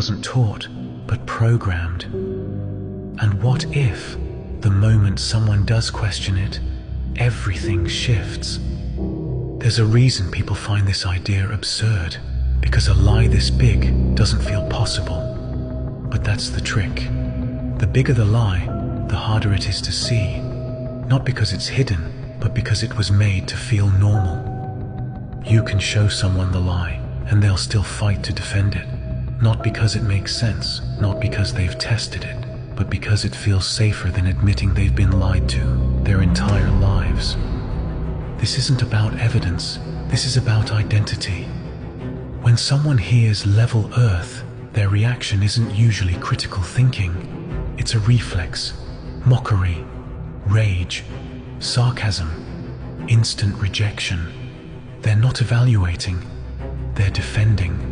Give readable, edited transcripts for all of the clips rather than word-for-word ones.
wasn't taught, but programmed. And what if, the moment someone does question it, everything shifts? There's a reason people find this idea absurd, because a lie this big doesn't feel possible. But that's the trick. The bigger the lie, the harder it is to see. Not because it's hidden, but because it was made to feel normal. You can show someone the lie, and they'll still fight to defend it. Not because it makes sense, not because they've tested it, but because it feels safer than admitting they've been lied to their entire lives. This isn't about evidence, this is about identity. When someone hears level Earth, their reaction isn't usually critical thinking. It's a reflex, mockery, rage, sarcasm, instant rejection. They're not evaluating, they're defending.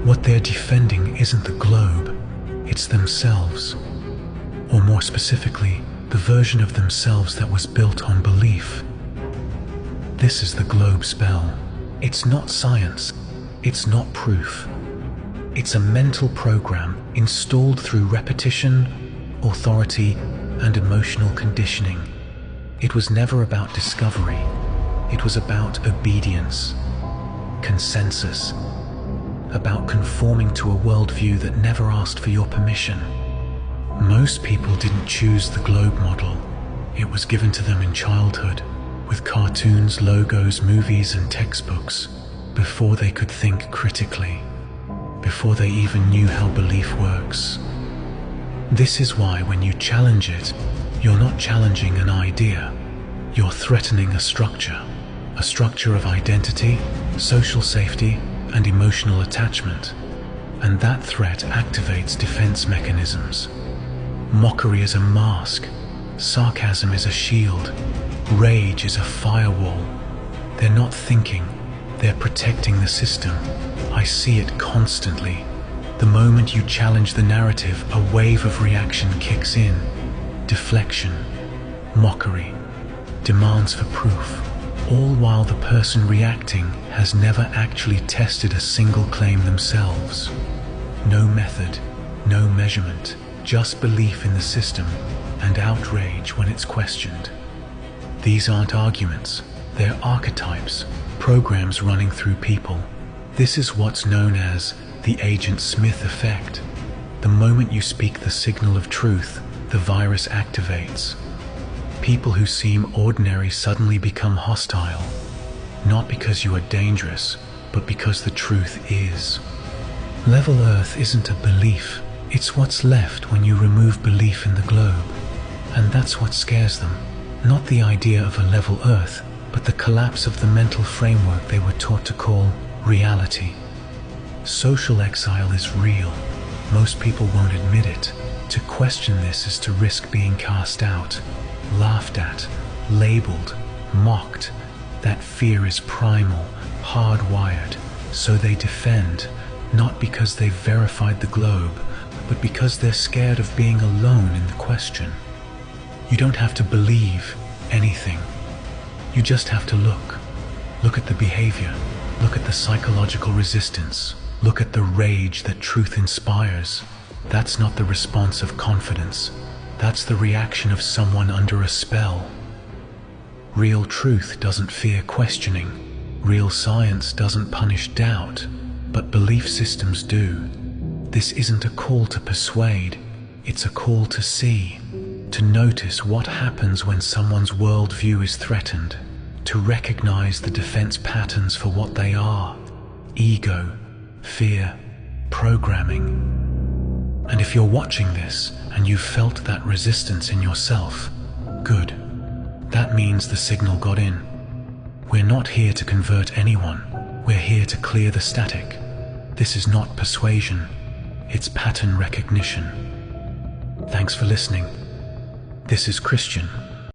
What they're defending isn't the globe, it's themselves. Or more specifically, the version of themselves that was built on belief. This is the globe spell. It's not science, it's not proof. It's a mental program installed through repetition, authority, and emotional conditioning. It was never about discovery. It was about obedience, consensus, about conforming to a worldview that never asked for your permission. Most people didn't choose the globe model. It was given to them in childhood, with cartoons, logos, movies, and textbooks, before they could think critically, before they even knew how belief works. This is why when you challenge it, you're not challenging an idea, you're threatening a structure of identity, social safety, and emotional attachment. And that threat activates defense mechanisms. Mockery is a mask, sarcasm is a shield, rage is a firewall. They're not thinking, they're protecting the system. I see it constantly. The moment you challenge the narrative, a wave of reaction kicks in. Deflection, mockery, demands for proof, all while the person reacting has never actually tested a single claim themselves. No method, no measurement, just belief in the system and outrage when it's questioned. These aren't arguments, they're archetypes, programs running through people. This is what's known as the Agent Smith effect. The moment you speak the signal of truth, the virus activates. People who seem ordinary suddenly become hostile, not because you are dangerous, but because the truth is. Level Earth isn't a belief, it's what's left when you remove belief in the globe. And that's what scares them, not the idea of a level Earth, but the collapse of the mental framework they were taught to call reality. Social exile is real. Most people won't admit it. To question this is to risk being cast out, laughed at, labeled, mocked. That fear is primal, hardwired, so they defend, not because they've verified the globe, but because they're scared of being alone in the question. You don't have to believe anything. You just have to look. Look at the behavior. Look at the psychological resistance. Look at the rage that truth inspires. That's not the response of confidence. That's the reaction of someone under a spell. Real truth doesn't fear questioning. Real science doesn't punish doubt, but belief systems do. This isn't a call to persuade, it's a call to see, to notice what happens when someone's worldview is threatened, to recognize the defense patterns for what they are: ego, fear, programming. And if you're watching this and you've felt that resistance in yourself, good. That means the signal got in. We're not here to convert anyone. We're here to clear the static. This is not persuasion. It's pattern recognition. Thanks for listening. This is Christian.